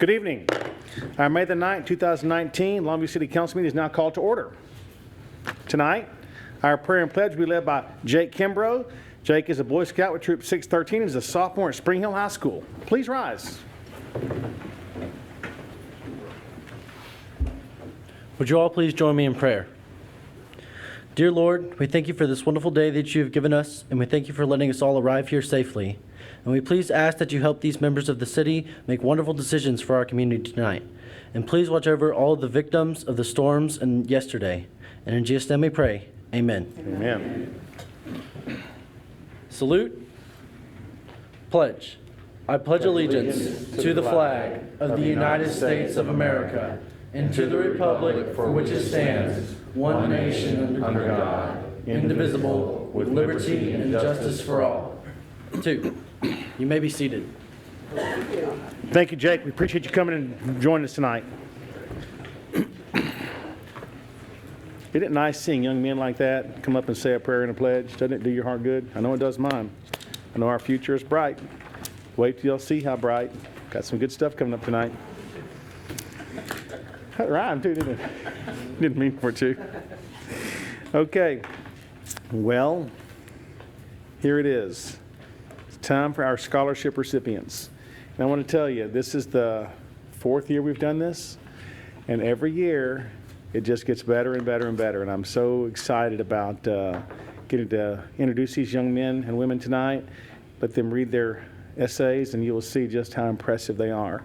Good evening. May the 9th, 2019, Longview City Council meeting is now called to order. Tonight, our prayer and pledge will be led by Jake Kimbrough. Jake is a Boy Scout with Troop 613 and is a sophomore at Spring Hill High School. Please rise. Would you all please join me in prayer? Dear Lord, we thank you for this wonderful day that you have given us, and we thank you for letting us all arrive here safely. And we please ask that you help these members of the city make wonderful decisions for our community tonight. And please watch over all of the victims of the storms and yesterday. And in Jesus' name we pray, amen. Amen. Salute. Pledge. I pledge allegiance to the flag of the United States of America and to the republic for which it stands, one nation under God, indivisible, with liberty and justice for all. 2. You may be seated. Thank you, Jake. We appreciate you coming and joining us tonight. Isn't it nice seeing young men like that come up and say a prayer and a pledge? Doesn't it do your heart good? I know it does mine. I know our future is bright. Wait till you'll see how bright. Got some good stuff coming up tonight. That rhymed too, didn't it? Didn't mean for it to. Okay. Well, here it is. It's time for our scholarship recipients. And I want to tell you, this is the 4th year we've done this. And every year, it just gets better and better and better. And I'm so excited about getting to introduce these young men and women tonight, let them read their essays, and you will see just how impressive they are.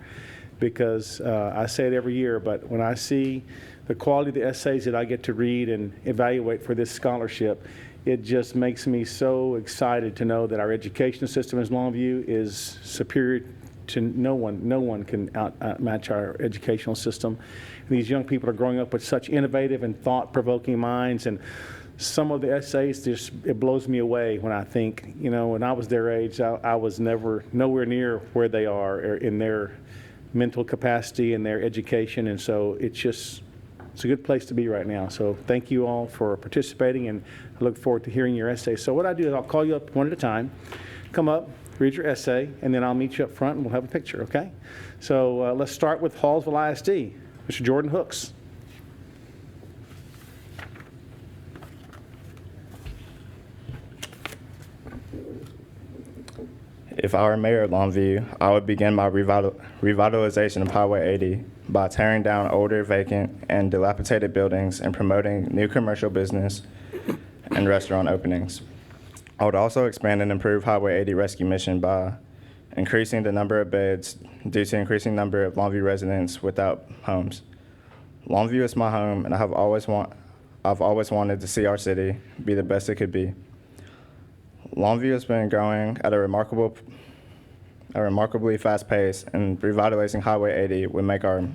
Because I say it every year, but when I see the quality of the essays that I get to read and evaluate for this scholarship, it just makes me so excited to know that our education system in Longview is superior to no one. No one can outmatch our educational system. And these young people are growing up with such innovative and thought-provoking minds, and some of the essays just, it blows me away when I think, you know, when I was their age, I was nowhere near where they are in their mental capacity and their education, and so it's a good place to be right now. So thank you all for participating, and I look forward to hearing your essay. So what I do is I'll call you up one at a time, come up, read your essay, and then I'll meet you up front and we'll have a picture, okay? So let's start with Hallsville ISD. Mr. Jordan Hooks. If I were mayor of Longview, I would begin my revitalization of Highway 80 by tearing down older, vacant, and dilapidated buildings and promoting new commercial business and restaurant openings. I would also expand and improve Highway 80 rescue mission by increasing the number of beds due to increasing number of Longview residents without homes. Longview is my home, and I've always wanted to see our city be the best it could be. Longview has been growing at a remarkably fast pace, and revitalizing Highway 80 would make our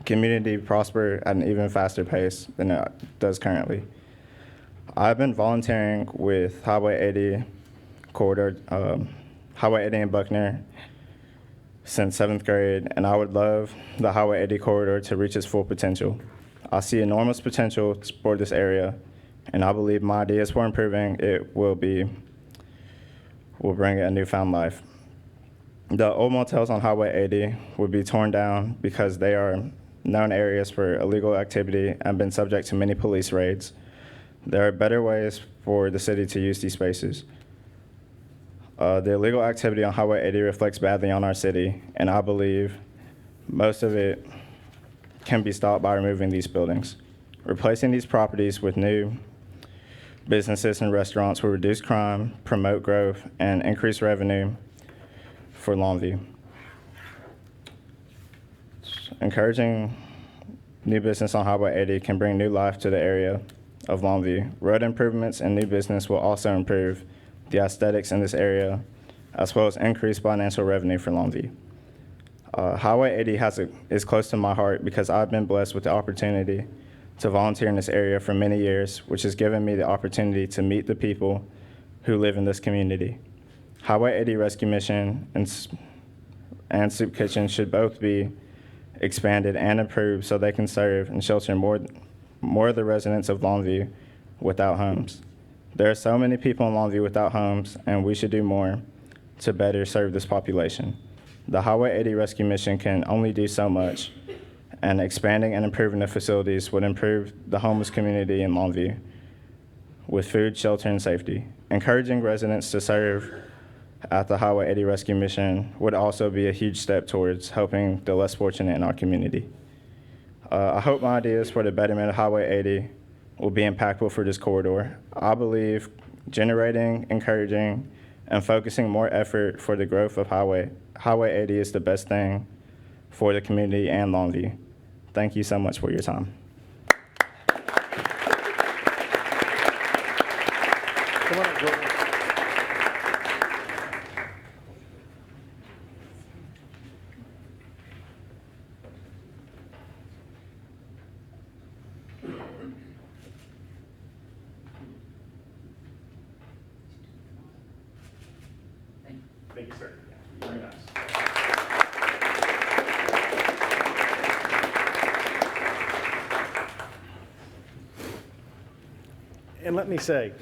community prosper at an even faster pace than it does currently. I've been volunteering with Highway 80 corridor, Highway 80 in Buckner since 7th grade, and I would love the Highway 80 corridor to reach its full potential. I see enormous potential for this area, and I believe my ideas for improving it will bring it a newfound life. The old motels on Highway 80 would be torn down because they are known areas for illegal activity and have been subject to many police raids. There are better ways for the city to use these spaces. The illegal activity on Highway 80 reflects badly on our city, and I believe most of it can be stopped by removing these buildings. Replacing these properties with new businesses and restaurants will reduce crime, promote growth, and increase revenue for Longview. Encouraging new business on Highway 80 can bring new life to the area of Longview. Road improvements and new business will also improve the aesthetics in this area, as well as increase financial revenue for Longview. Highway 80 is close to my heart because I've been blessed with the opportunity to volunteer in this area for many years, which has given me the opportunity to meet the people who live in this community. Highway 80 Rescue Mission and Soup Kitchen should both be expanded and improved so they can serve and shelter more of the residents of Longview without homes. There are so many people in Longview without homes, and we should do more to better serve this population. The Highway 80 rescue mission can only do so much, and expanding and improving the facilities would improve the homeless community in Longview with food, shelter, and safety. Encouraging residents to serve at the Highway 80 rescue mission would also be a huge step towards helping the less fortunate in our community. I hope my ideas for the betterment of Highway 80 will be impactful for this corridor. I believe generating, encouraging, and focusing more effort for the growth of Highway 80 is the best thing for the community and Longview. Thank you so much for your time. Come on up, Jordan. Thank you, sir. Very nice. And let me say,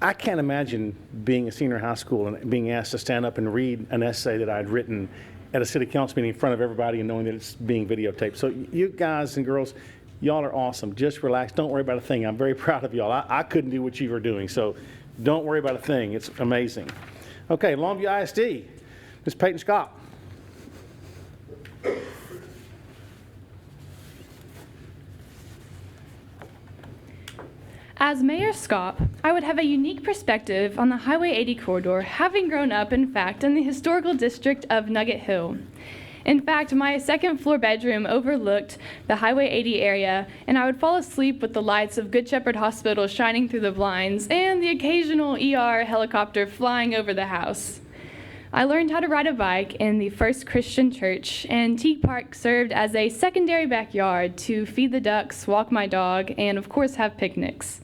I can't imagine being a senior in high school and being asked to stand up and read an essay that I'd written at a city council meeting in front of everybody and knowing that it's being videotaped. So you guys and girls, y'all are awesome. Just relax. Don't worry about a thing. I'm very proud of y'all. I couldn't do what you were doing, so don't worry about a thing. It's amazing. Okay, Longview ISD, Ms. Peyton Scott. As Mayor Scott, I would have a unique perspective on the Highway 80 corridor, having grown up, in fact, in the historical district of Nugget Hill. In fact, my second-floor bedroom overlooked the Highway 80 area, and I would fall asleep with the lights of Good Shepherd Hospital shining through the blinds and the occasional ER helicopter flying over the house. I learned how to ride a bike in the First Christian Church, and Teague Park served as a secondary backyard to feed the ducks, walk my dog, and of course have picnics.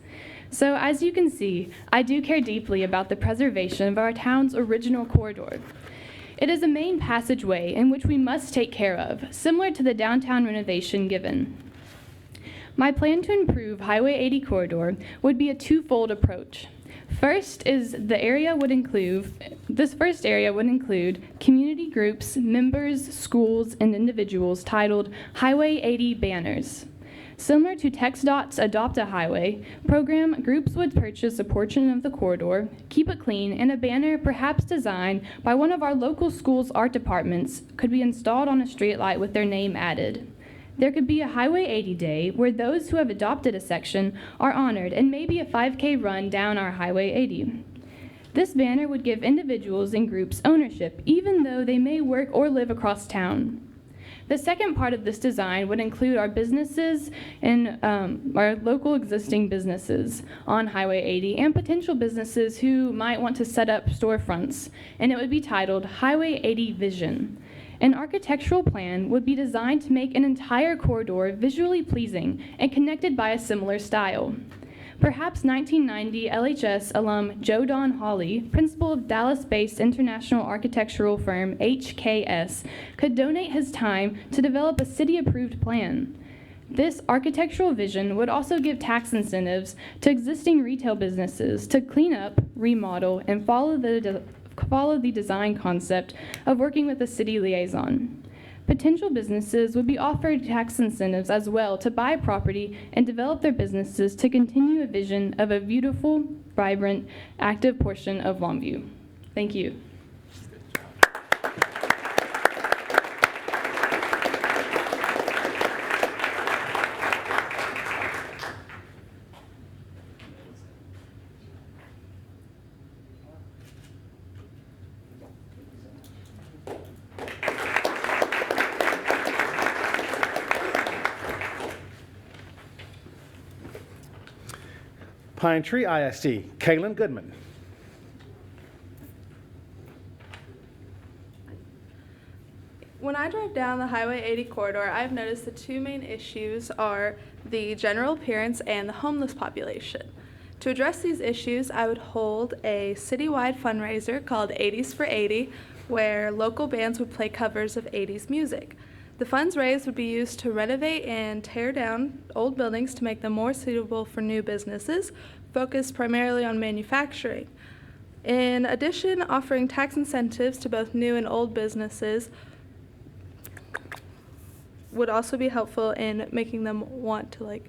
So as you can see, I do care deeply about the preservation of our town's original corridor. It is a main passageway in which we must take care of, similar to the downtown renovation given. My plan to improve Highway 80 corridor would be a twofold approach. This first area would include community groups, members, schools, and individuals titled Highway 80 banners. Similar to TxDOT's Adopt a Highway program, groups would purchase a portion of the corridor, keep it clean, and a banner, perhaps designed by one of our local schools' art departments, could be installed on a streetlight with their name added. There could be a Highway 80 Day where those who have adopted a section are honored, and maybe a 5K run down our Highway 80. This banner would give individuals and groups ownership, even though they may work or live across town. The second part of this design would include our businesses and our local existing businesses on Highway 80 and potential businesses who might want to set up storefronts, and it would be titled Highway 80 Vision. An architectural plan would be designed to make an entire corridor visually pleasing and connected by a similar style. Perhaps 1990 LHS alum Joe Don Hawley, principal of Dallas-based international architectural firm HKS, could donate his time to develop a city-approved plan. This architectural vision would also give tax incentives to existing retail businesses to clean up, remodel, and follow the design concept of working with a city liaison. Potential businesses would be offered tax incentives as well to buy property and develop their businesses to continue a vision of a beautiful, vibrant, active portion of Longview. Thank you. Pine Tree ISD, Kaylin Goodman. When I drive down the Highway 80 corridor, I've noticed the two main issues are the general appearance and the homeless population. To address these issues, I would hold a citywide fundraiser called 80s for 80, where local bands would play covers of 80s music. The funds raised would be used to renovate and tear down old buildings to make them more suitable for new businesses, focused primarily on manufacturing. In addition, offering tax incentives to both new and old businesses would also be helpful in making them want to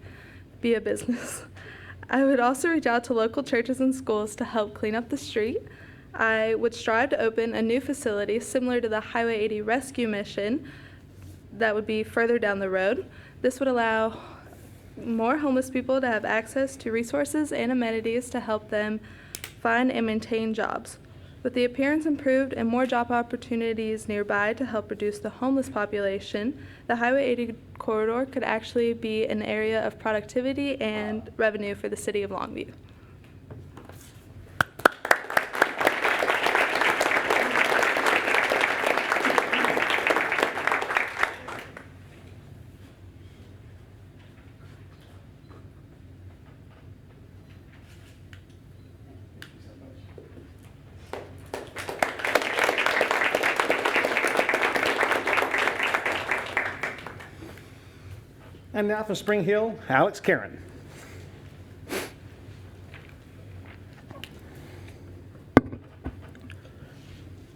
be a business. I would also reach out to local churches and schools to help clean up the street. I would strive to open a new facility similar to the Highway 80 rescue mission that would be further down the road. This would allow more homeless people to have access to resources and amenities to help them find and maintain jobs. With the appearance improved and more job opportunities nearby to help reduce the homeless population, the Highway 80 corridor could actually be an area of productivity and revenue for the city of Longview. And now from Spring Hill, Alex Karen.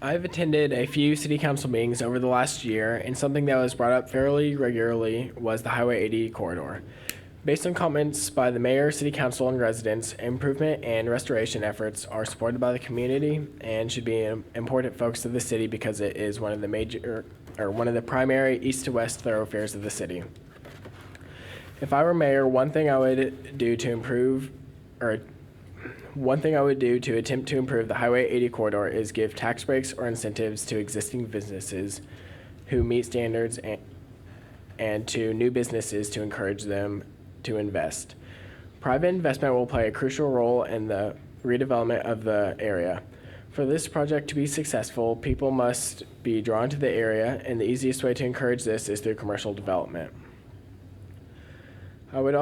I've attended a few city council meetings over the last year, and something that was brought up fairly regularly was the Highway 80 corridor. Based on comments by the mayor, city council, and residents, improvement and restoration efforts are supported by the community and should be an important focus of the city because it is one of the primary east to west thoroughfares of the city. If I were mayor, one thing I would do to attempt to improve the Highway 80 corridor is give tax breaks or incentives to existing businesses who meet standards and to new businesses to encourage them to invest. Private investment will play a crucial role in the redevelopment of the area. For this project to be successful, people must be drawn to the area, and the easiest way to encourage this is through commercial development. I would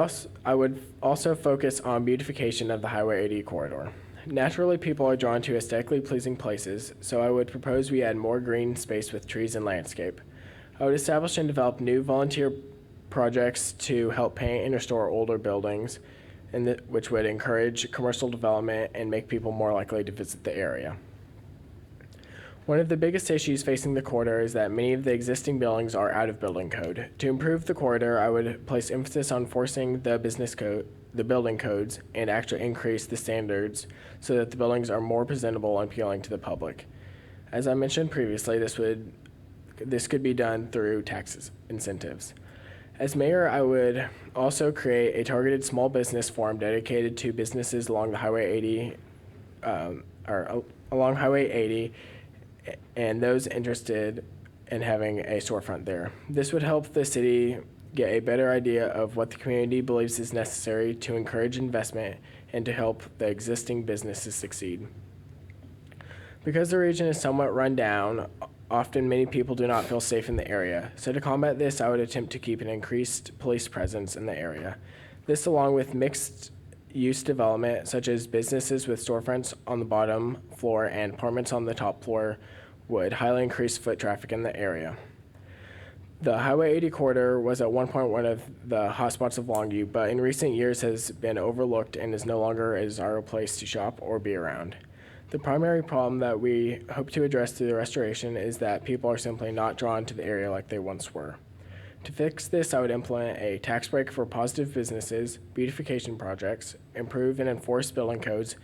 also focus on beautification of the Highway 80 corridor. Naturally, people are drawn to aesthetically pleasing places, so I would propose we add more green space with trees and landscape. I would establish and develop new volunteer projects to help paint and restore older buildings, which would encourage commercial development and make people more likely to visit the area. One of the biggest issues facing the corridor is that many of the existing buildings are out of building code. To improve the corridor, I would place emphasis on forcing the building codes and actually increase the standards so that the buildings are more presentable and appealing to the public. As I mentioned previously, this could be done through tax incentives. As mayor, I would also create a targeted small business forum dedicated to businesses along the Highway 80, along Highway 80, and those interested in having a storefront there. This would help the city get a better idea of what the community believes is necessary to encourage investment and to help the existing businesses succeed. Because the region is somewhat run down, often many people do not feel safe in the area. So to combat this, I would attempt to keep an increased police presence in the area. This, along with mixed use development, such as businesses with storefronts on the bottom floor and apartments on the top floor, would highly increase foot traffic in the area. The Highway 80 corridor was at one point one of the hotspots of Longview, but in recent years has been overlooked and is no longer a desirable place to shop or be around. The primary problem that we hope to address through the restoration is that people are simply not drawn to the area like they once were. To fix this, I would implement a tax break for positive businesses, beautification projects, improve and enforce building codes,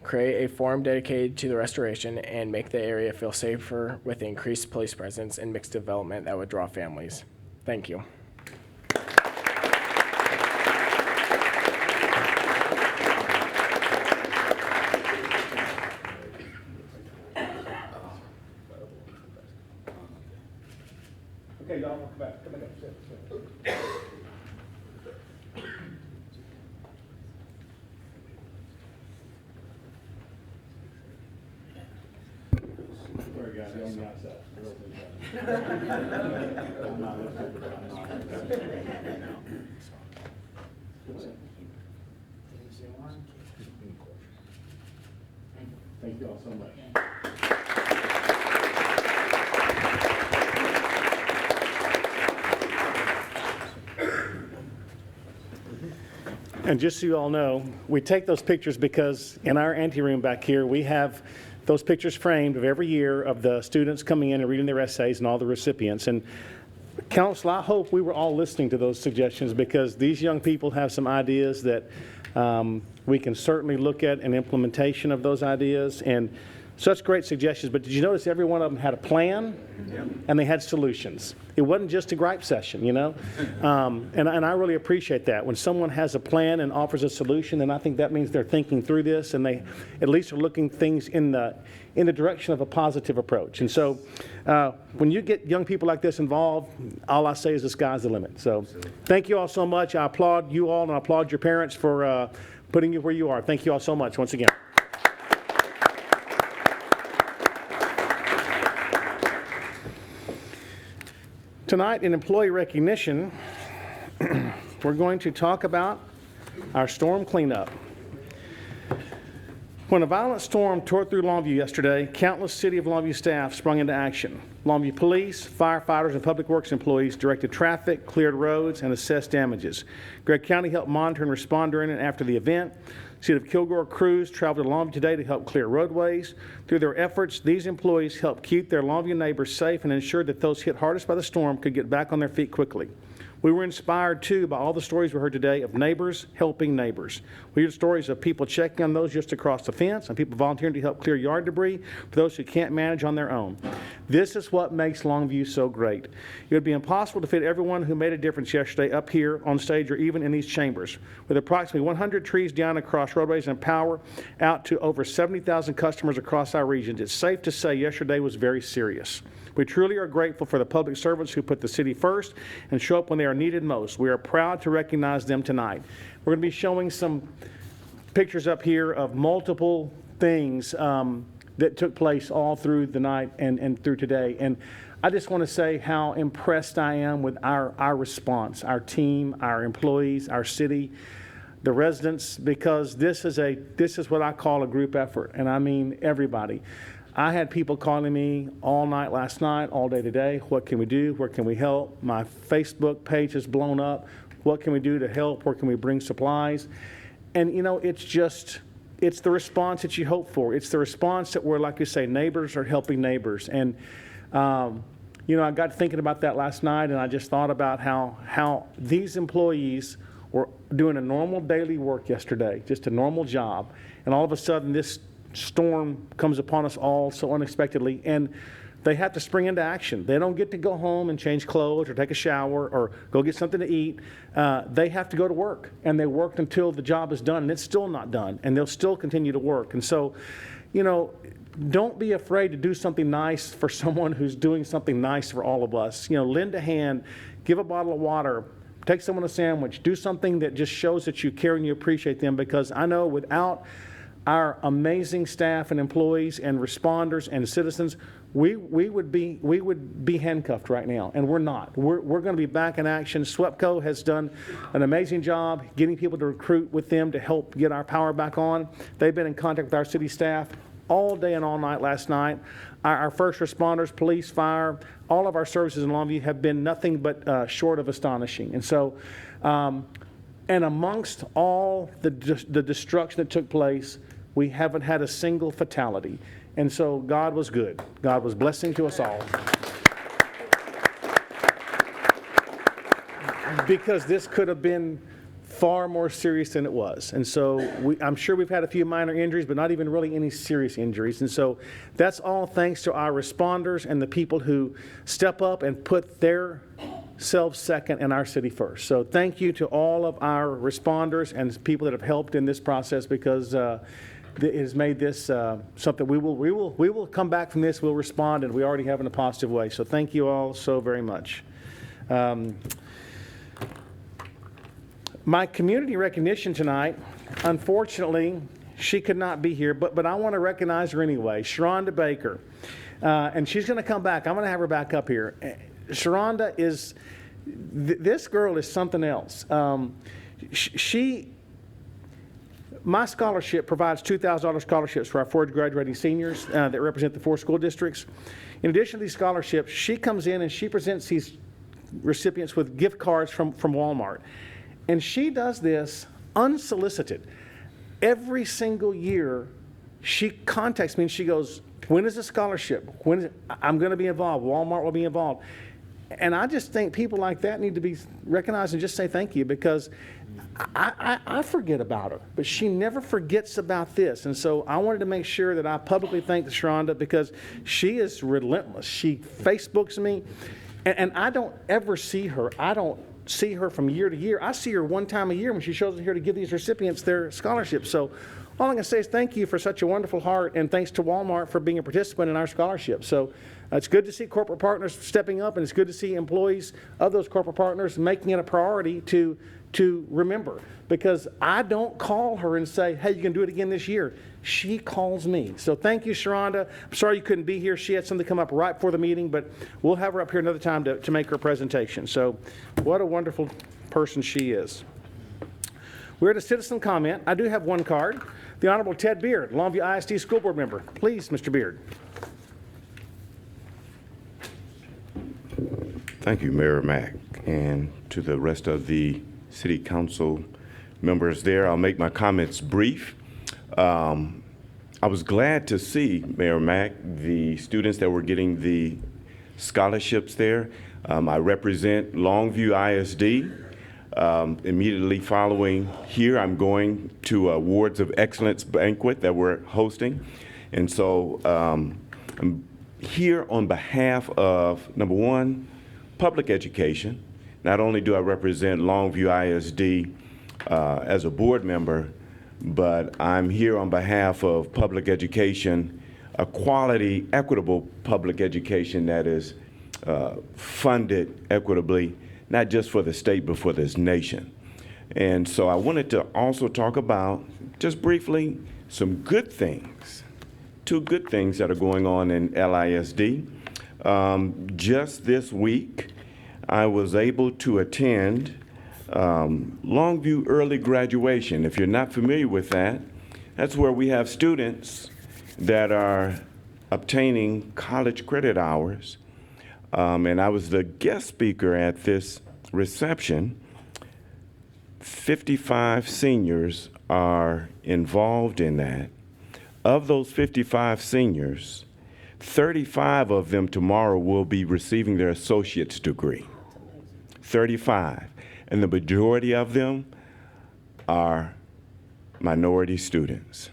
create a forum dedicated to the restoration, and make the area feel safer with the increased police presence and mixed development that would draw families. Thank you. Okay, y'all, come back. Come back. Sit. There we go. You're on the outside. I'm not Thank you all so much. And just so you all know, we take those pictures because in our anteroom back here, we have those pictures framed of every year of the students coming in and reading their essays and all the recipients. And Council, I hope we were all listening to those suggestions, because these young people have some ideas that we can certainly look at an implementation of those ideas, and such great suggestions. But did you notice every one of them had a plan? Yep. And they had solutions. It wasn't just a gripe session, you know? And I really appreciate that. When someone has a plan and offers a solution, then I think that means they're thinking through this, and they at least are looking things in the direction of a positive approach. And so when you get young people like this involved, all I say is the sky's the limit. So thank you all so much. I applaud you all, and I applaud your parents for putting you where you are. Thank you all so much once again. Tonight in employee recognition, we're going to talk about our storm cleanup. When a violent storm tore through Longview yesterday, countless City of Longview staff sprung into action. Longview police, firefighters, and public works employees directed traffic, cleared roads, and assessed damages. Gregg County helped monitor and respond during and after the event. City of Kilgore crews traveled to Longview today to help clear roadways. Through their efforts, these employees helped keep their Longview neighbors safe and ensured that those hit hardest by the storm could get back on their feet quickly. We were inspired, too, by all the stories we heard today of neighbors helping neighbors. We heard stories of people checking on those just across the fence, and people volunteering to help clear yard debris for those who can't manage on their own. This is what makes Longview so great. It would be impossible to fit everyone who made a difference yesterday up here on stage or even in these chambers. With approximately 100 trees down across roadways and power out to over 70,000 customers across our regions, it's safe to say yesterday was very serious. We truly are grateful for the public servants who put the city first and show up when they are needed most. We are proud to recognize them tonight. We're going to be showing some pictures up here of multiple things that took place all through the night and through today. And I just want to say how impressed I am with our response, our team, our employees, our city, the residents, because this is what I call a group effort, and I mean everybody. I had people calling me all night last night, all day today. What can we do? Where can we help? My Facebook page has blown up. What can we do to help? Where can we bring supplies? And, you know, it's the response that you hope for. It's the response that we're, like you say, neighbors are helping neighbors. And, you know, I got thinking about that last night, and I just thought about how these employees were doing a normal daily work yesterday, just a normal job. And all of a sudden, this storm comes upon us all so unexpectedly, and they have to spring into action. They don't get to go home and change clothes or take a shower or go get something to eat. They have to go to work, and they worked until the job is done, and it's still not done, and they'll still continue to work. And so, you know, don't be afraid to do something nice for someone who's doing something nice for all of us. You know, lend a hand, give a bottle of water, take someone a sandwich, do something that just shows that you care and you appreciate them, because I know without our amazing staff and employees and responders and citizens, we would be handcuffed right now, and we're not. We're going to be back in action. SWEPCO has done an amazing job getting people to recruit with them to help get our power back on. They've been in contact with our city staff all day and all night last night. Our first responders, police, fire, all of our services in Longview have been nothing but short of astonishing. And so, and amongst all the destruction that took place, we haven't had a single fatality. And so God was good. God was blessing to us all. Because this could have been far more serious than it was. And so I'm sure we've had a few minor injuries, but not even really any serious injuries. And so that's all thanks to our responders and the people who step up and put their selves second and our city first. So thank you to all of our responders and people that have helped in this process, because it has made this something we will come back from this. We'll respond, and we already have in a positive way. So thank you all so very much. My community recognition tonight, unfortunately, she could not be here, but I want to recognize her anyway. Sharonda Baker, and she's going to come back. I'm going to have her back up here. Sharonda is this girl is something else. My scholarship provides $2,000 scholarships for our forward graduating seniors that represent the 4 school districts. In addition to these scholarships, she comes in and she presents these recipients with gift cards from Walmart. And she does this unsolicited. Every single year, she contacts me and she goes, when is the scholarship? When is it? I'm going to be involved. Walmart will be involved. And I just think people like that need to be recognized and just say thank you, because I forget about her, but she never forgets about this. And so I wanted to make sure that I publicly thank Sharonda, because she is relentless. She Facebooks me, and I don't ever see her. I don't see her from year to year. I see her one time a year when she shows up here to give these recipients their scholarships. So all I can say is thank you for such a wonderful heart, and thanks to Walmart for being a participant in our scholarship. So it's good to see corporate partners stepping up, and it's good to see employees of those corporate partners making it a priority to remember, because I don't call her and say, hey, you can do it again this year. She calls me. So thank you, Sharonda. I'm sorry you couldn't be here. She had something come up right before the meeting, but we'll have her up here another time to make her presentation. So what a wonderful person she is. We're at a citizen comment. I do have one card. The Honorable Ted Beard, Longview ISD School Board Member. Please, Mr. Beard. Thank you, Mayor Mack, and to the rest of the City Council members there. I'll make my comments brief. I was glad to see, Mayor Mack, the students that were getting the scholarships there. I represent Longview ISD. Immediately following here, I'm going to Awards of Excellence banquet that we're hosting. And so I'm here on behalf of, number one, public education. Not only do I represent Longview ISD as a board member, but I'm here on behalf of public education, a quality, equitable public education that is funded equitably, not just for the state, but for this nation. And so I wanted to also talk about, just briefly, some good things, two good things that are going on in LISD. Just this week, I was able to attend Longview Early Graduation. If you're not familiar with that, that's where we have students that are obtaining college credit hours. And I was the guest speaker at this reception. 55 seniors are involved in that. Of those 55 seniors, 35 of them tomorrow will be receiving their associate's degree. 35. And the majority of them are minority students.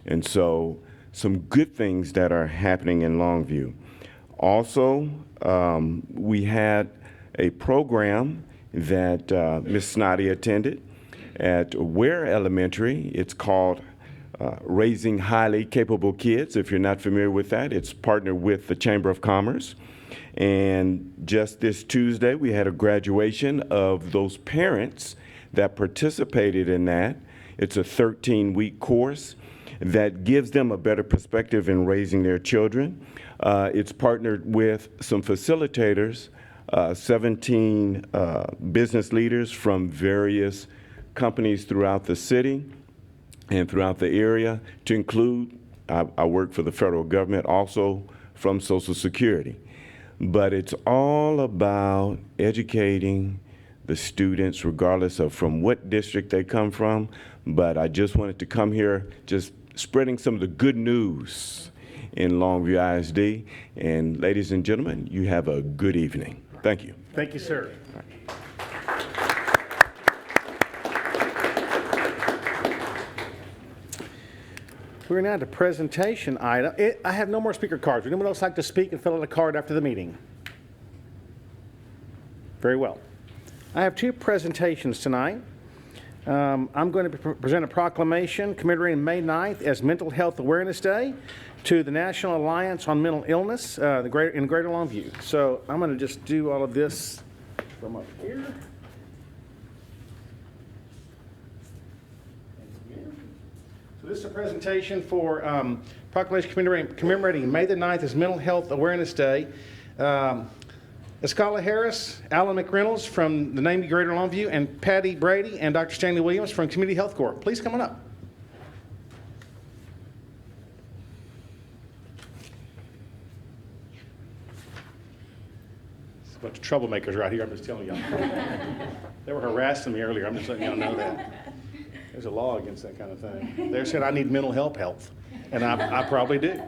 And so some good things that are happening in Longview. Also, we had a program that Ms. Snoddy attended at Ware Elementary. It's called Raising Highly Capable Kids. If you're not familiar with that, it's partnered with the Chamber of Commerce. And just this Tuesday, we had a graduation of those parents that participated in that. It's a 13-week course that gives them a better perspective in raising their children. It's partnered with some facilitators, 17 business leaders from various companies throughout the city and throughout the area, to include, I work for the federal government, also from Social Security. But it's all about educating the students, regardless of from what district they come from. But I just wanted to come here just spreading some of the good news in Longview ISD. And ladies and gentlemen, you have a good evening. Thank you. Thank you, sir. We're now to presentation item. I have no more speaker cards. Would anyone else like to speak and fill out a card after the meeting? Very well. I have two presentations tonight. I'm going to present a proclamation commemorating May 9th as Mental Health Awareness Day to the National Alliance on Mental Illness in Greater Longview. So I'm going to just do all of this from up here. So this is a presentation for proclamation commemorating May the 9th as Mental Health Awareness Day. Escala Harris, Alan McReynolds from the NAMI Greater Longview, and Patty Brady and Dr. Stanley Williams from Community Health Corps. Please come on up. There's a bunch of troublemakers right here, I'm just telling y'all. They were harassing me earlier, I'm just letting y'all know that. There's a law against that kind of thing. They said I need mental health, and I probably do.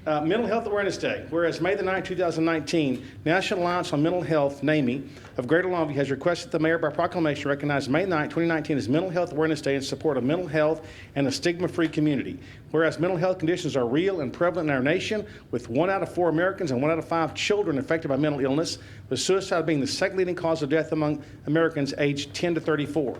Mental Health Awareness Day. Whereas May the 9th, 2019, National Alliance on Mental Health, NAMI, of Greater Longview has requested the mayor by proclamation recognize May 9th, 2019 as Mental Health Awareness Day in support of mental health and a stigma-free community. Whereas mental health conditions are real and prevalent in our nation, with 1 out of 4 Americans and 1 out of 5 children affected by mental illness, with suicide being the second leading cause of death among Americans aged 10 to 34.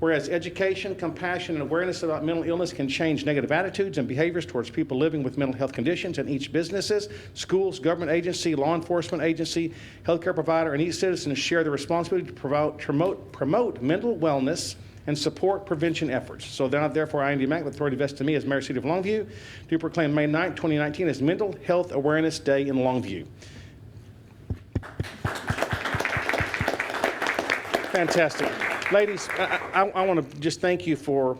Whereas education, compassion, and awareness about mental illness can change negative attitudes and behaviors towards people living with mental health conditions, and each businesses, schools, government agency, law enforcement agency, healthcare provider, and each citizen share the responsibility to promote mental wellness and support prevention efforts. So now, therefore, I, Andy Mack, with authority vested in me as Mayor of the City of Longview, do proclaim May 9, 2019 as Mental Health Awareness Day in Longview. Fantastic. Ladies, I want to just thank you for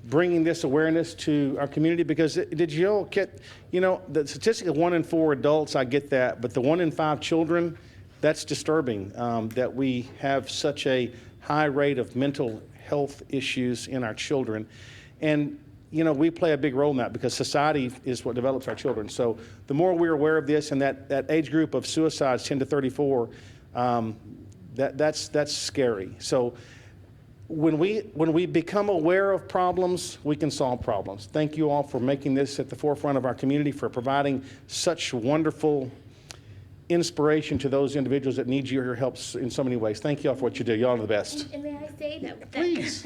bringing this awareness to our community, because did you all get, the statistic of 1 in 4 adults, I get that, but the 1 in 5 children, that's disturbing, that we have such a high rate of mental health issues in our children. And, we play a big role in that, because society is what develops our children. So the more we're aware of this, and that age group of suicides, 10 to 34, that's scary. So when we become aware of problems, we can solve problems. Thank you all for making this at the forefront of our community, for providing such wonderful inspiration to those individuals that need your help in so many ways. Thank you all for what you do. Y'all are the best. And may I say that, Please.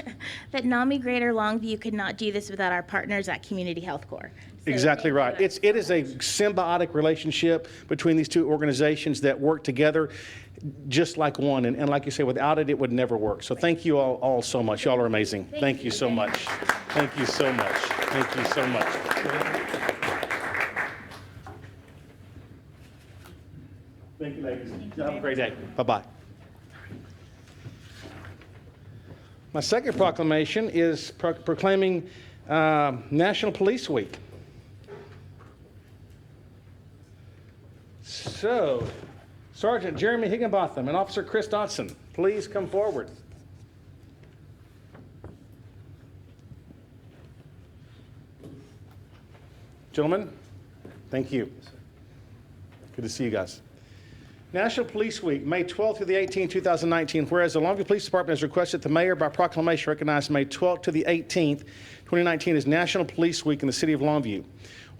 that NAMI Greater Longview could not do this without our partners at Community Health Corps. So Exactly thank right. you It is a symbiotic relationship between these two organizations that work together just like one. And like you say, without it, it would never work. So thank you all so much. Y'all are amazing. Thank you so much. Thank you so much. Thank you so much. Thank you, ladies. Have a great day. Bye-bye. My second proclamation is proclaiming National Police Week. So, Sergeant Jeremy Higginbotham and Officer Chris Dotson, please come forward. Gentlemen, thank you. Good to see you guys. National Police Week, May 12th through the 18th, 2019. Whereas the Longview Police Department has requested the mayor by proclamation recognize May 12th to the 18th, 2019 as National Police Week in the city of Longview.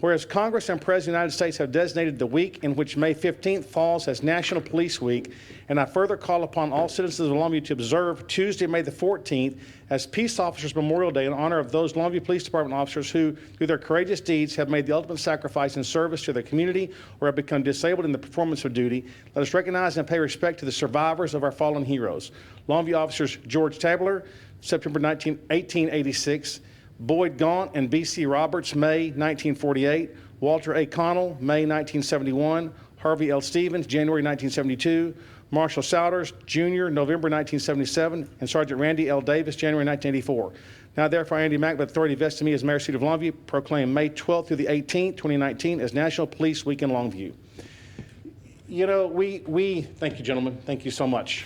Whereas Congress and President of the United States have designated the week in which May 15th falls as National Police Week, and I further call upon all citizens of Longview to observe Tuesday, May the 14th, as Peace Officers Memorial Day in honor of those Longview Police Department officers who, through their courageous deeds, have made the ultimate sacrifice in service to their community or have become disabled in the performance of duty. Let us recognize and pay respect to the survivors of our fallen heroes. Longview officers George Tabler, September 1886, Boyd Gaunt and B.C. Roberts, May 1948, Walter A. Connell, May 1971, Harvey L. Stevens, January 1972, Marshall Souders, Jr., November 1977, and Sergeant Randy L. Davis, January 1984. Now, therefore, Andy Mack, by authority vested in me as Mayor of the City of Longview, proclaim May 12th through the 18th, 2019 as National Police Week in Longview. We thank you, gentlemen. Thank you so much.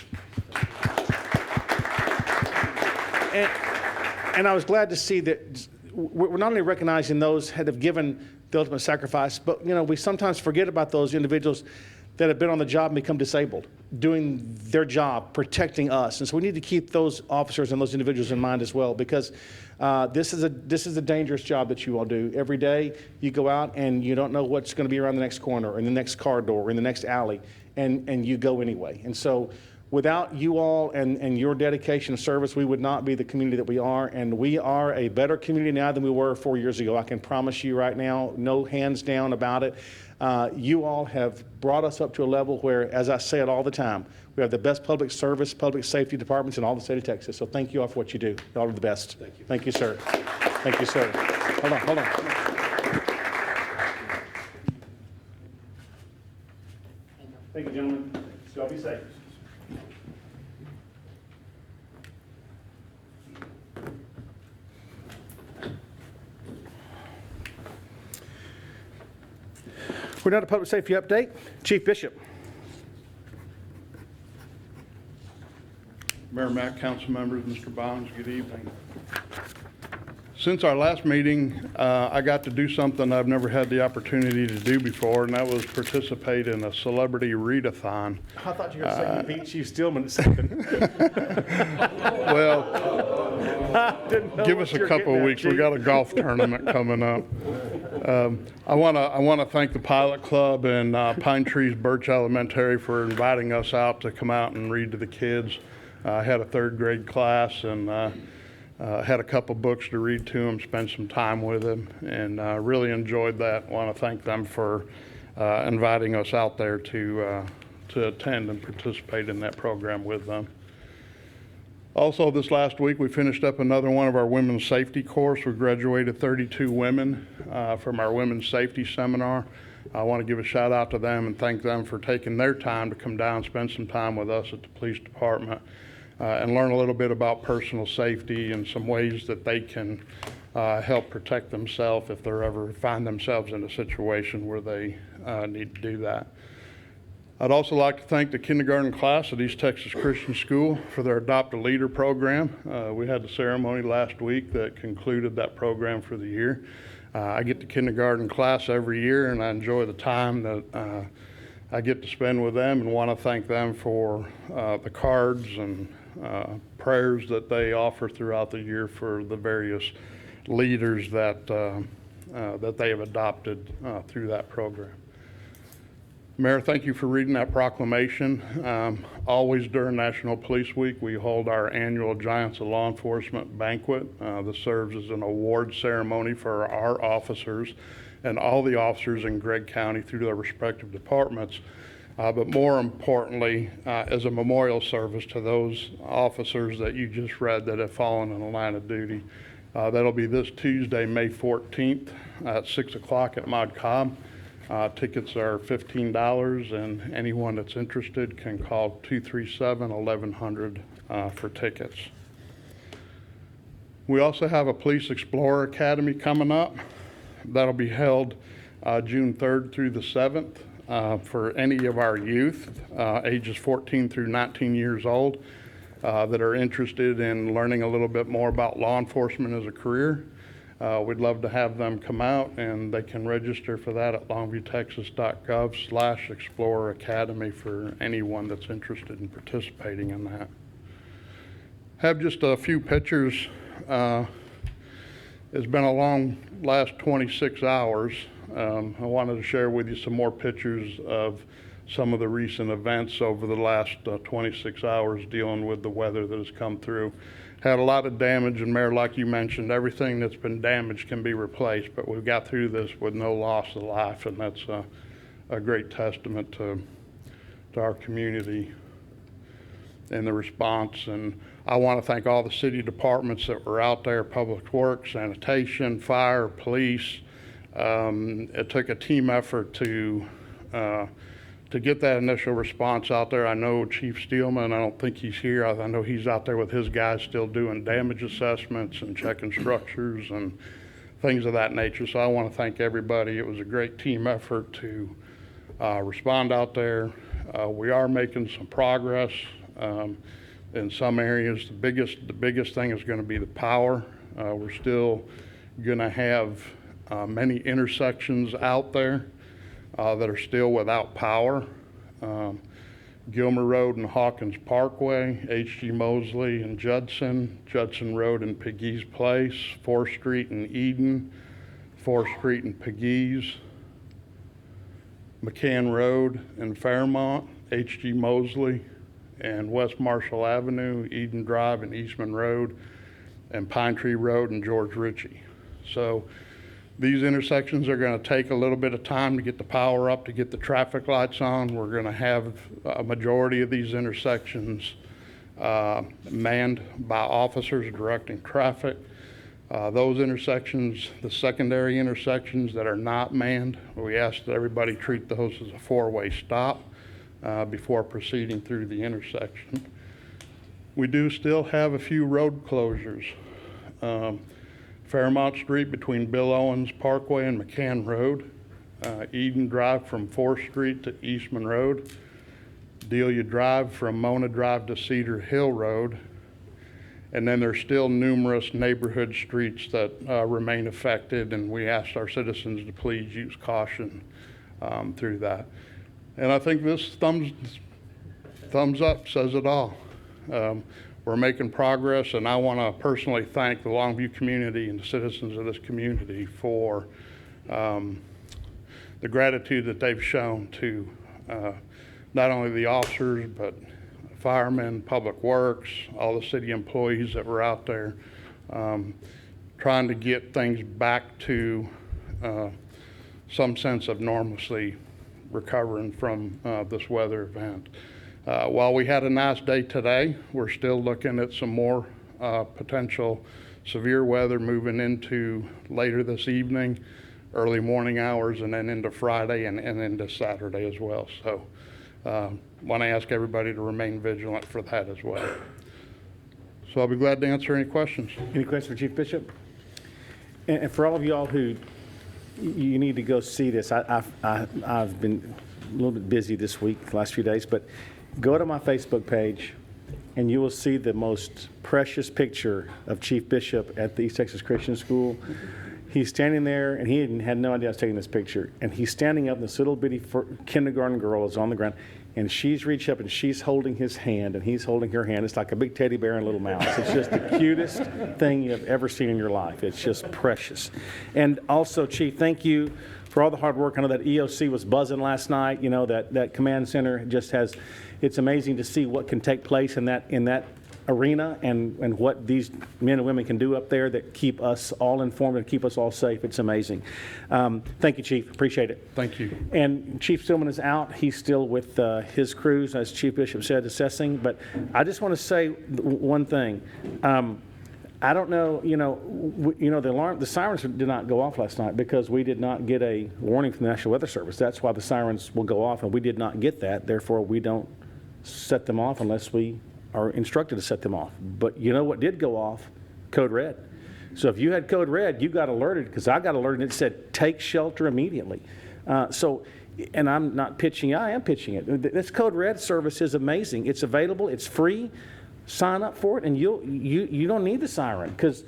And I was glad to see that we're not only recognizing those that have given the ultimate sacrifice, but we sometimes forget about those individuals that have been on the job and become disabled, doing their job, protecting us. And so we need to keep those officers and those individuals in mind as well, because this is a dangerous job that you all do. Every day you go out and you don't know what's going to be around the next corner or in the next car door or in the next alley, and you go anyway. And so without you all and your dedication and service, we would not be the community that we are, and we are a better community now than we were 4 years ago. I can promise you right now, no hands down about it. You all have brought us up to a level where, as I say it all the time, we have the best public service, public safety departments in all the state of Texas. So thank you all for what you do. Y'all are the best. Thank you. Thank you, sir. Thank you, sir. Hold on. Thank you, gentlemen. Y'all be safe. We're now to public safety update. Chief Bishop. Mayor Mack, council members, Mr. Bonds, good evening. Since our last meeting, I got to do something I've never had the opportunity to do before, and that was participate in a celebrity readathon. I thought you were going to say you beat Chief Stillman at something. Well, give us a you're couple getting of at, weeks. We Chief. got a golf tournament coming up. I want to thank the Pilot Club and Pine Trees Birch Elementary for inviting us out to come out and read to the kids. I had a third grade class and had a couple books to read to them, spend some time with them, and really enjoyed that. I want to thank them for inviting us out there to attend and participate in that program with them. Also, this last week, we finished up another one of our women's safety course. We graduated 32 women from our women's safety seminar. I want to give a shout out to them and thank them for taking their time to come down and spend some time with us at the police department and learn a little bit about personal safety and some ways that they can help protect themselves if they ever find themselves in a situation where they need to do that. I'd also like to thank the kindergarten class at East Texas Christian School for their Adopt a Leader program. We had the ceremony last week that concluded that program for the year. I get the kindergarten class every year, and I enjoy the time that I get to spend with them, and want to thank them for the cards and prayers that they offer throughout the year for the various leaders that they have adopted through that program. Mayor, thank you for reading that proclamation. Always during National Police Week, we hold our annual Giants of Law Enforcement banquet. This serves as an award ceremony for our officers and all the officers in Gregg County through their respective departments. But more importantly, as a memorial service to those officers that you just read that have fallen in the line of duty. That'll be this Tuesday, May 14th at 6 o'clock at Mod Cobb. Tickets are $15, and anyone that's interested can call 237-1100 for tickets. We also have a Police Explorer Academy coming up. That'll be held June 3rd through the 7th for any of our youth, ages 14 through 19 years old, that are interested in learning a little bit more about law enforcement as a career. We'd love to have them come out, and they can register for that at longviewtexas.gov/Explorer Academy for anyone that's interested in participating in that. Have just a few pictures. It's been a long last 26 hours. I wanted to share with you some more pictures of some of the recent events over the last 26 hours dealing with the weather that has come through. Had a lot of damage, and Mayor, like you mentioned, everything that's been damaged can be replaced, but we've got through this with no loss of life, and that's a great testament to our community and the response. And I want to thank all the city departments that were out there, Public Works, Sanitation, Fire, Police. It took a team effort to get that initial response out there. I know Chief Steelman, I don't think he's here. I know he's out there with his guys still doing damage assessments and checking structures and things of that nature. So I want to thank everybody. It was a great team effort to respond out there. We are making some progress in some areas. The biggest thing is going to be the power. We're still going to have many intersections out there that are still without power. Gilmer Road and Hawkins Parkway, H.G. Mosley and Judson Road and Pegues Place, 4th Street and Eden, 4th Street and Pegues, McCann Road and Fairmont, H.G. Mosley, and West Marshall Avenue, Eden Drive and Eastman Road, and Pine Tree Road and George Ritchie. So these intersections are going to take a little bit of time to get the power up, to get the traffic lights on. We're going to have a majority of these intersections manned by officers directing traffic. Those intersections, the secondary intersections that are not manned, we ask that everybody treat those as a four-way stop before proceeding through the intersection. We do still have a few road closures. Fairmont Street between Bill Owens Parkway and McCann Road, Eden Drive from 4th Street to Eastman Road, Delia Drive from Mona Drive to Cedar Hill Road, And then there's still numerous neighborhood streets that remain affected, and we asked our citizens to please use caution through that. And I think this thumbs up says it all. We're making progress, and I want to personally thank the Longview community and the citizens of this community for the gratitude that they've shown to not only the officers, but firemen, public works, all the city employees that were out there trying to get things back to some sense of normalcy, recovering from this weather event. While we had a nice day today, we're still looking at some more potential severe weather moving into later this evening, early morning hours, and then into Friday and into Saturday as well. So want to ask everybody to remain vigilant for that as well. So I'll be glad to answer any questions. Any questions for Chief Bishop? And for all of y'all who you need to go see this, I've been a little bit busy this week, the last few days, but go to my Facebook page and you will see the most precious picture of Chief Bishop at the East Texas Christian School. He's standing there, and he had no idea I was taking this picture. And he's standing up, and this little bitty kindergarten girl is on the ground, and she's reached up, and she's holding his hand, and he's holding her hand. It's like a big teddy bear and a little mouse. It's just the cutest thing you've ever seen in your life. It's just precious. And also, Chief, thank you for all the hard work. I know that EOC was buzzing last night. You know, that command center just has, it's amazing to see what can take place in that arena and what these men and women can do up there that keep us all informed and keep us all safe. It's amazing. Thank you, Chief. Appreciate it. Thank you. And Chief Stillman is out. He's still with his crews, as Chief Bishop said, assessing. But I just want to say one thing. I don't know, the sirens did not go off last night because we did not get a warning from the National Weather Service. That's why the sirens will go off, and we did not get that. Therefore, we don't set them off unless we are instructed to set them off. But you know what did go off? Code red. So if you had code red, you got alerted, because I got alerted and it said take shelter immediately. And I'm not pitching, I am pitching it. This code red service is amazing. It's available, it's free. Sign up for it, and you don't need the siren, because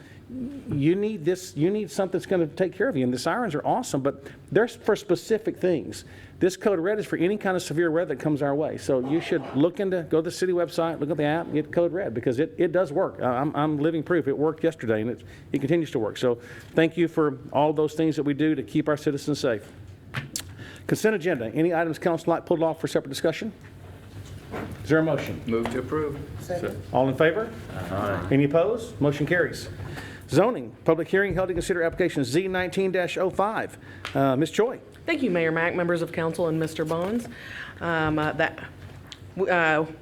you need something that's going to take care of you. And the sirens are awesome, but they're for specific things. This code red is for any kind of severe weather that comes our way. So you should go to the city website, look at the app, get code red, because it does work. I'm living proof. It worked yesterday, and it continues to work. So thank you for all those things that we do to keep our citizens safe. Consent agenda. Any items council like pulled off for separate discussion? Is there a motion? Move to approve. Second. All in favor? Aye. Any opposed? Motion carries. Zoning, public hearing held to consider application Z19-05. Ms. Choi. Thank you, Mayor Mack, members of council, and Mr. Bonds.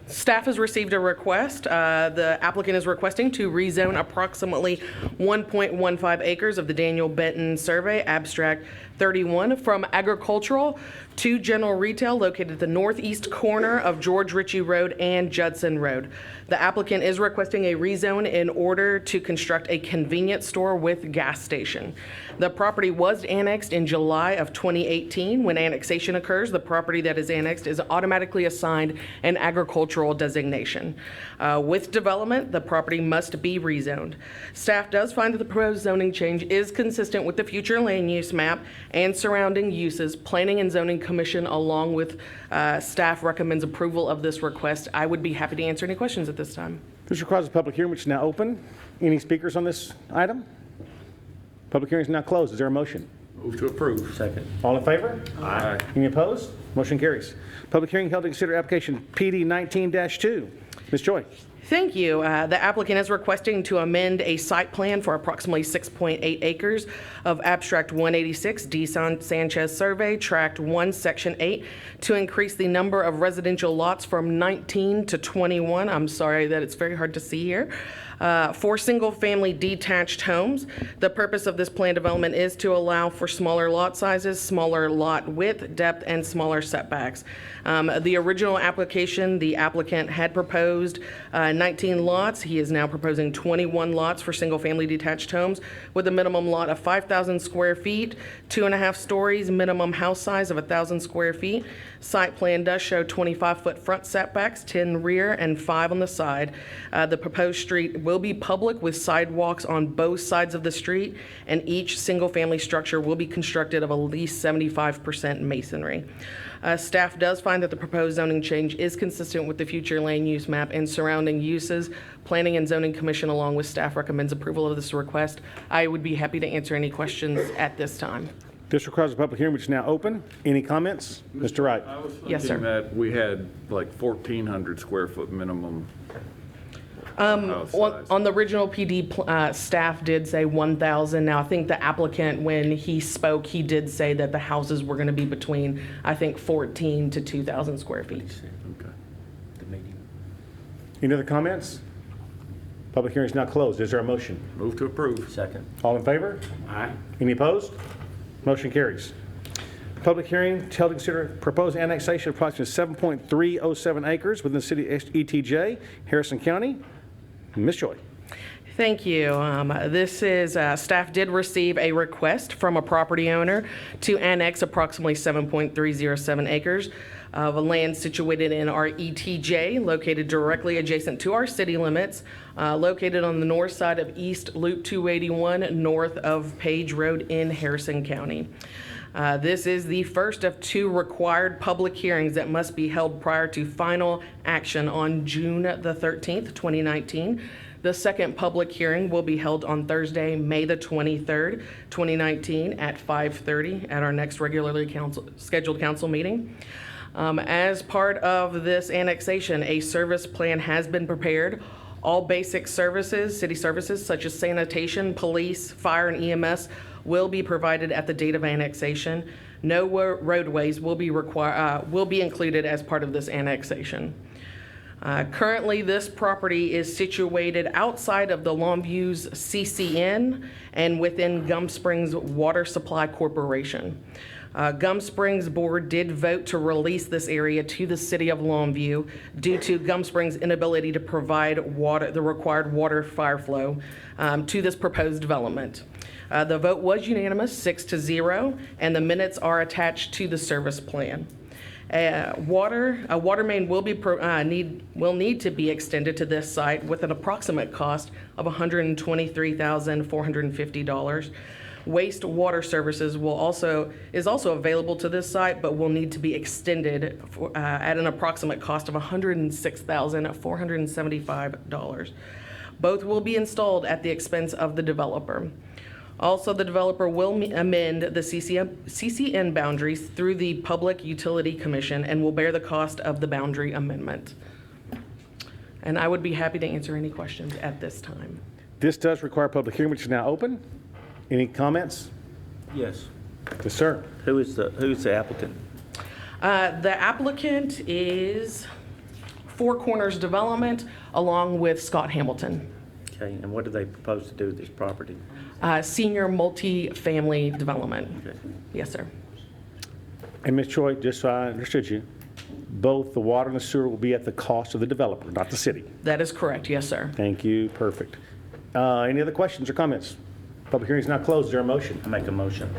Staff has received a request. The applicant is requesting to rezone approximately 1.15 acres of the Daniel Benton Survey, Abstract 31, from agricultural to general retail located at the northeast corner of George Ritchie Road and Judson Road. The applicant is requesting a rezone in order to construct a convenience store with gas station. The property was annexed in July of 2018. When annexation occurs, the property that is annexed is automatically assigned an agricultural designation. With development, the property must be rezoned. Staff does find that the proposed zoning change is consistent with the future land use map and surrounding uses. Planning and Zoning Commission, along with staff, recommends approval of this request. I would be happy to answer any questions at this time. This requires a public hearing, which is now open. Any speakers on this item? Public hearing is now closed. Is there a motion? Move to approve. Second. All in favor? Aye. Any opposed? Motion carries. Public hearing held to consider application PD 19-2. Ms. Choi. Thank you. The applicant is requesting to amend a site plan for approximately 6.8 acres of Abstract 186 D. Sanchez Survey, Tract 1, Section 8, to increase the number of residential lots from 19 to 21. I'm sorry that it's very hard to see here. For single-family detached homes. The purpose of this plan development is to allow for smaller lot sizes, smaller lot width, depth, and smaller setbacks. The original application, the applicant had proposed 19 lots. He is now proposing 21 lots for single-family detached homes with a minimum lot of 5,000 square feet, 2.5 stories, minimum house size of 1,000 square feet. Site plan does show 25-foot front setbacks, 10 rear, and 5 on the side. The proposed street will be public with sidewalks on both sides of the street, and each single-family structure will be constructed of at least 75% masonry. Staff does find that the proposed zoning change is consistent with the future land use map and surrounding uses. Planning and Zoning Commission, along with staff, recommends approval of this request. I would be happy to answer any questions at this time. This requires a public hearing, which is now open. Any comments? Mr. Wright? I was Yes, sir. thinking that we had like 1,400 square foot minimum house size. On the original PD, staff did say 1,000. Now, I think the applicant, when he spoke, he did say that the houses were going to be between, I think, 14 to 2,000 square feet. Okay. Any other comments? Public hearing is now closed. Is there a motion? Move to approve. Second. All in favor? Aye. Any opposed? Motion carries. Public hearing held to consider proposed annexation of approximately 7.307 acres within the city of ETJ, Harrison County. Ms. Joy. Thank you. This is, staff did receive a request from a property owner to annex approximately 7.307 acres of land situated in our ETJ, located directly adjacent to our city limits, located on the north side of East Loop 281, north of Page Road in Harrison County. This is the first of 2 required public hearings that must be held prior to final action on June the 13th, 2019. The second public hearing will be held on Thursday, May the 23rd, 2019 at 5:30 at our next regularly scheduled council meeting. As part of this annexation, a service plan has been prepared. All basic services, city services such as sanitation, police, fire, and EMS will be provided at the date of annexation. No roadways will be included as part of this annexation. Currently, this property is situated outside of the Longview's CCN and within Gum Springs Water Supply Corporation. Gum Springs Board did vote to release this area to the city of Longview due to Gum Springs' inability to provide water, the required water fire flow to this proposed development. The vote was unanimous, 6-0, and the minutes are attached to the service plan. A water main will need to be extended to this site with an approximate cost of $123,450. Wastewater services is also available to this site, but will need to be extended at an approximate cost of $106,475. Both will be installed at the expense of the developer. Also, the developer will amend the CCN boundaries through the Public Utility Commission and will bear the cost of the boundary amendment. And I would be happy to answer any questions at this time. This does require a public hearing, which is now open. Any comments? Yes. Yes, sir. Who's the applicant? The applicant is Four Corners Development, along with Scott Hamilton. Okay, and what do they propose to do with this property? Senior multi-family development. Okay. Yes, sir. And Ms. Choi, just so I understood you, both the water and the sewer will be at the cost of the developer, not the city. That is correct. Yes, sir. Thank you. Perfect. Any other questions or comments? Public hearing is now closed. Is there a motion? I make a motion.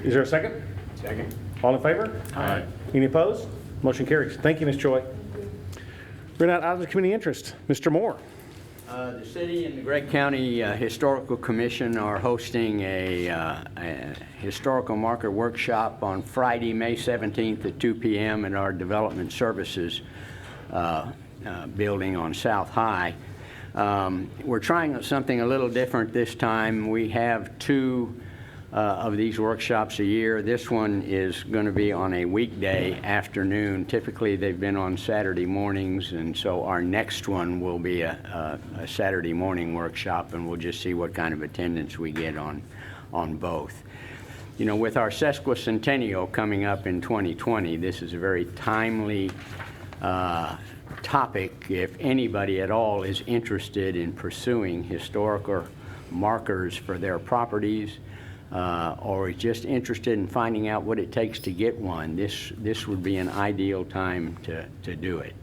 Is there a second? Second. All in favor? Aye. Any opposed? Motion carries. Thank you, Ms. Choi. We're now out of the community interest. Mr. Moore. The city and the Gregg County Historical Commission are hosting a historical marker workshop on Friday, May 17th at 2 p.m. at our Development Services building on South High. We're trying something a little different this time. We have 2 of these workshops a year. This one is going to be on a weekday afternoon. Typically, they've been on Saturday mornings, and so our next one will be a Saturday morning workshop, and we'll just see what kind of attendance we get on both. You know, with our sesquicentennial coming up in 2020, this is a very timely topic if anybody at all is interested in pursuing historical markers for their properties, or is just interested in finding out what it takes to get one. This would be an ideal time to do it.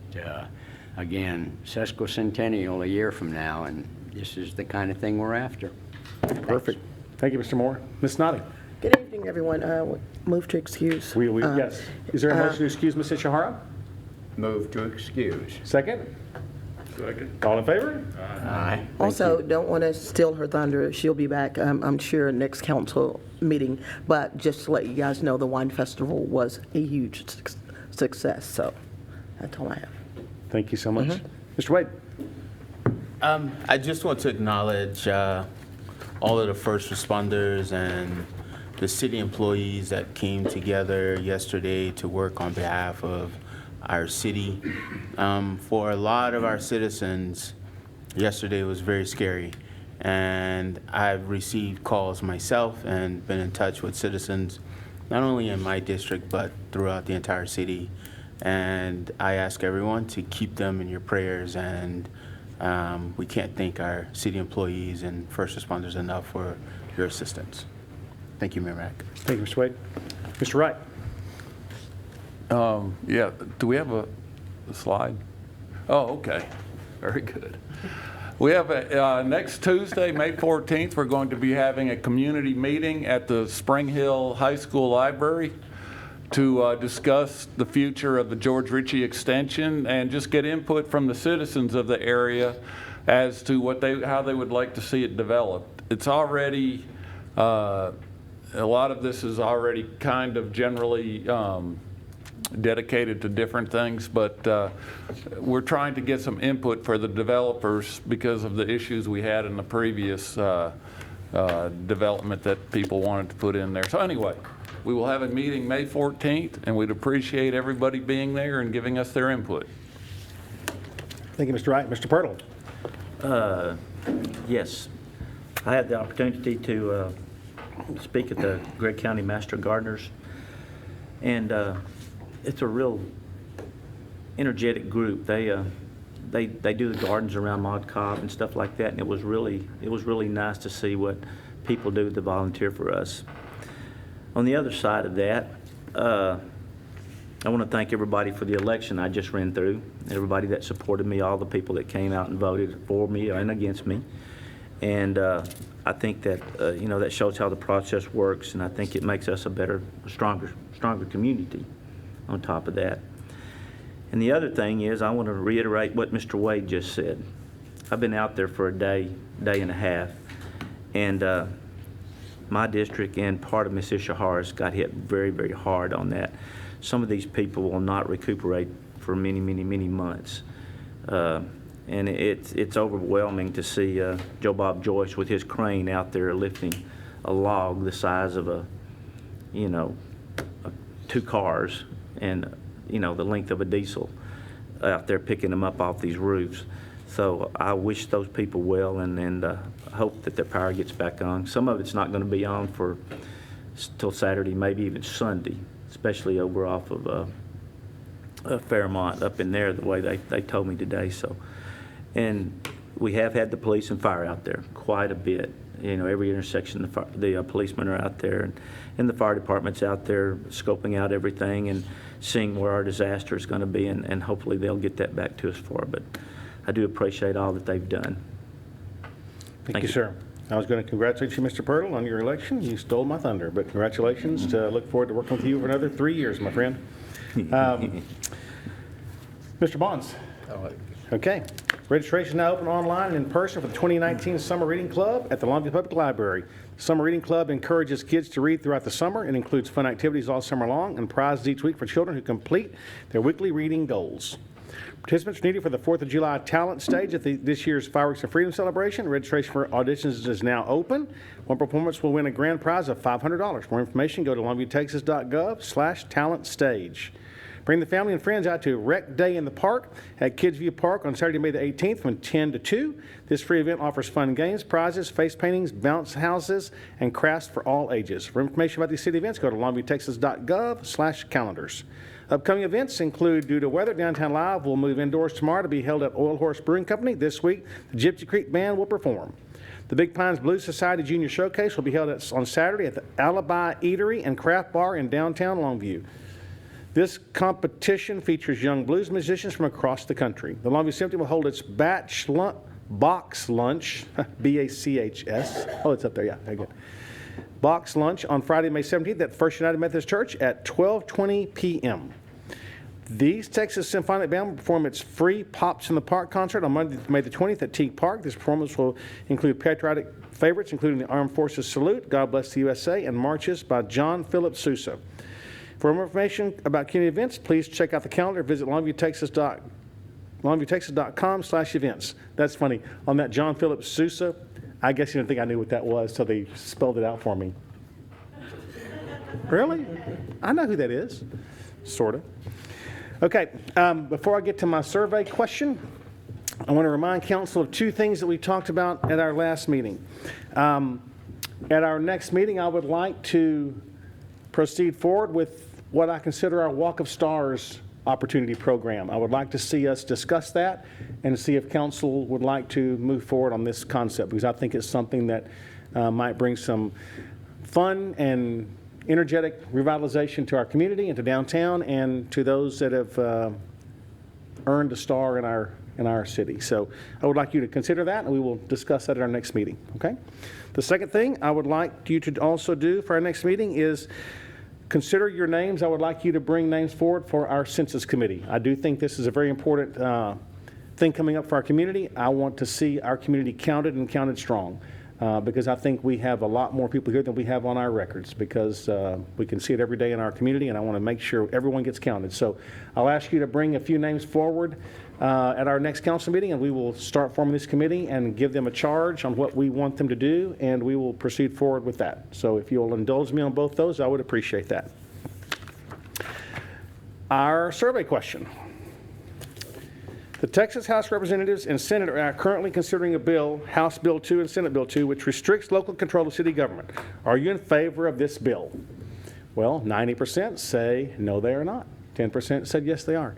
again, sesquicentennial a year from now, and this is the kind of thing we're after. Perfect. Thank you, Mr. Moore. Ms. Snoddy? Good evening, everyone. Move to excuse. Yes. Is there a motion to excuse Ms. Ishihara? Move to excuse. Second? Second. All in favor? Aye. Also, don't want to steal her thunder. She'll be back, I'm sure, next council meeting. But just to let you guys know, the wine festival was a huge success. So that's all I have. Thank you so much. Mr. Wade? I just want to acknowledge all of the first responders and the city employees that came together yesterday to work on behalf of our city. For a lot of our citizens, yesterday was very scary. And I've received calls myself and been in touch with citizens, not only in my district, but throughout the entire city. And I ask everyone to keep them in your prayers, and we can't thank our city employees and first responders enough for your assistance. Thank you, Mayor Mack. Thank you, Mr. Wade. Mr. Wright? Yeah, do we have a slide? Oh, okay. Very good. We have next Tuesday, May 14th, we're going to be having a community meeting at the Spring Hill High School Library to discuss the future of the George Ritchie extension and just get input from the citizens of the area as to how they would like to see it developed. It's already, a lot of this is already kind of generally dedicated to different things, but we're trying to get some input for the developers because of the issues we had in the previous development that people wanted to put in there. So anyway, we will have a meeting May 14th, and we'd appreciate everybody being there and giving us their input. Thank you, Mr. Wright. Mr. Pirtle? Yes. I had the opportunity to speak at the Gregg County Master Gardeners, and it's a real energetic group. They do the gardens around Mod Cobb and stuff like that, and it was really nice to see what people do to volunteer for us. On the other side of that, I want to thank everybody for the election I just ran through, everybody that supported me, all the people that came out and voted for me and against me. And I think that, that shows how the process works, and I think it makes us a better, stronger community on top of that. And the other thing is, I want to reiterate what Mr. Wade just said. I've been out there for a day and a half, and my district and part of Miss Ishihara's got hit very, very hard on that. Some of these people will not recuperate for many, many, many months. And it's overwhelming to see Joe Bob Joyce with his crane out there lifting a log the size of 2 cars and the length of a diesel out there picking them up off these roofs. So I wish those people well, and hope that their power gets back on. Some of it's not going to be on till Saturday, maybe even Sunday, especially over off of Fairmont up in there, the way they told me today. So, and we have had the police and fire out there quite a bit. Every intersection, the policemen are out there, and the fire department's out there scoping out everything and seeing where our disaster is going to be, and hopefully they'll get that back to us for. But I do appreciate all that they've done. Thank you, sir. I was going to congratulate you, Mr. Pirtle, on your election. You stole my thunder, but congratulations. Look forward to working with you for another 3 years, my friend. Mr. Bonds. Okay. Registration now open online and in person for the 2019 Summer Reading Club at the Longview Public Library. The Summer Reading Club encourages kids to read throughout the summer and includes fun activities all summer long and prizes each week for children who complete their weekly reading goals. Participants are needed for the 4th of July talent stage at this year's Fireworks of Freedom celebration. Registration for auditions is now open. One performance will win a grand prize of $500. For more information, go to longviewtexas.gov/talent stage. Bring the family and friends out to Rec Day in the Park at Kidsview Park on Saturday, May the 18th from 10 to 2. This free event offers fun games, prizes, face paintings, bounce houses, and crafts for all ages. For information about these city events, go to longviewtexas.gov/calendars. Upcoming events include, due to weather, Downtown Live will move indoors tomorrow to be held at Oil Horse Brewing Company. This week, the Gypsy Creek Band will perform. The Big Pines Blues Society Junior Showcase will be held on Saturday at the Alibi Eatery and Craft Bar in downtown Longview. This competition features young blues musicians from across the country. The Longview Symphony will hold its box lunch, B-A-C-H-S. Oh, it's up there, yeah, very good. Box lunch on Friday, May 17th at First United Methodist Church at 12:20 p.m. The East Texas Symphonic Band will perform its free Pops in the Park concert on Monday, May the 20th at Teague Park. This performance will include patriotic favorites, including the Armed Forces Salute, God Bless the USA, and marches by John Philip Sousa. For more information about community events, please check out the calendar. Visit longviewtexas.com/events. That's funny. On that John Philip Sousa, I guess you didn't think I knew what that was, so they spelled it out for me. Really? I know who that is. Sort of. Okay, before I get to my survey question, I want to remind council of two things that we talked about at our last meeting. At our next meeting, I would like to proceed forward with what I consider our Walk of Stars opportunity program. I would like to see us discuss that and see if council would like to move forward on this concept, because I think it's something that might bring some fun and energetic revitalization to our community and to downtown and to those that have earned a star in our city. So I would like you to consider that, and we will discuss that at our next meeting, okay? The second thing I would like you to also do for our next meeting is consider your names. I would like you to bring names forward for our census committee. I do think this is a very important thing coming up for our community. I want to see our community counted and counted strong. Because I think we have a lot more people here than we have on our records, because we can see it every day in our community, and I want to make sure everyone gets counted. So I'll ask you to bring a few names forward at our next council meeting, and we will start forming this committee and give them a charge on what we want them to do, and we will proceed forward with that. So if you'll indulge me on both those, I would appreciate that. Our survey question. The Texas House of Representatives and Senate are currently considering a bill, House Bill 2 and Senate Bill 2, which restricts local control of city government. Are you in favor of this bill? Well, 90% say no, they are not. 10% said yes, they are.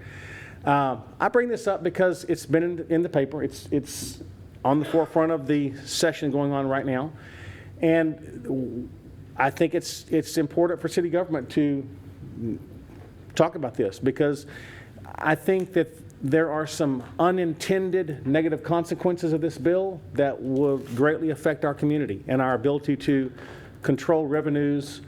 I bring this up because it's been in the paper. It's on the forefront of the session going on right now. And I think it's important for city government to talk about this, because I think that there are some unintended negative consequences of this bill that will greatly affect our community and our ability to control revenues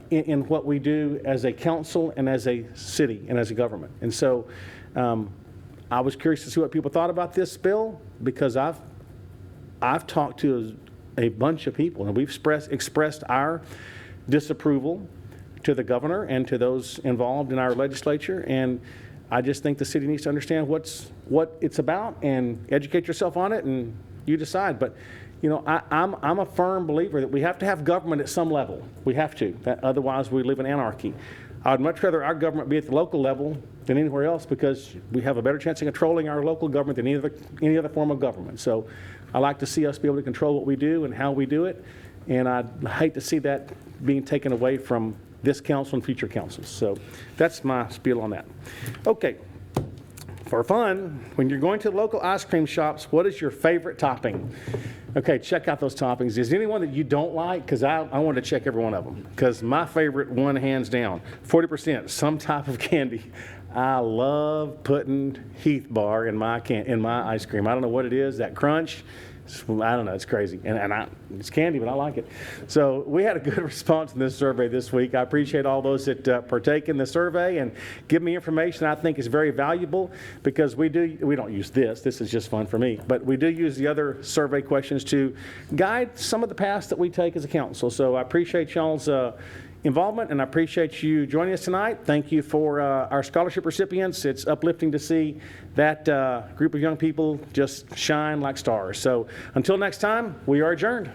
in what we do as a council and as a city and as a government. And so I was curious to see what people thought about this bill, because I've talked to a bunch of people, and we've expressed our disapproval to the governor and to those involved in our legislature. And I just think the city needs to understand what it's about and educate yourself on it, and you decide. But, you know, I'm a firm believer that we have to have government at some level. We have to. Otherwise, we live in anarchy. I'd much rather our government be at the local level than anywhere else, because we have a better chance of controlling our local government than any other form of government. So I like to see us be able to control what we do and how we do it, and I'd hate to see that being taken away from this council and future councils. So that's my spiel on that. Okay, for fun, when you're going to local ice cream shops, what is your favorite topping? Okay, check out those toppings. Is there anyone that you don't like? Because I want to check every one of them. Because my favorite one, hands down, 40%, some type of candy. I love putting Heath Bar in my ice cream. I don't know what it is, that crunch. I don't know, it's crazy. And it's candy, but I like it. So we had a good response in this survey this week. I appreciate all those that partake in the survey and give me information I think is very valuable, because we don't use this is just fun for me, but we do use the other survey questions to guide some of the paths that we take as a council. So I appreciate y'all's involvement, and I appreciate you joining us tonight. Thank you for our scholarship recipients. It's uplifting to see that group of young people just shine like stars. So until next time, we are adjourned.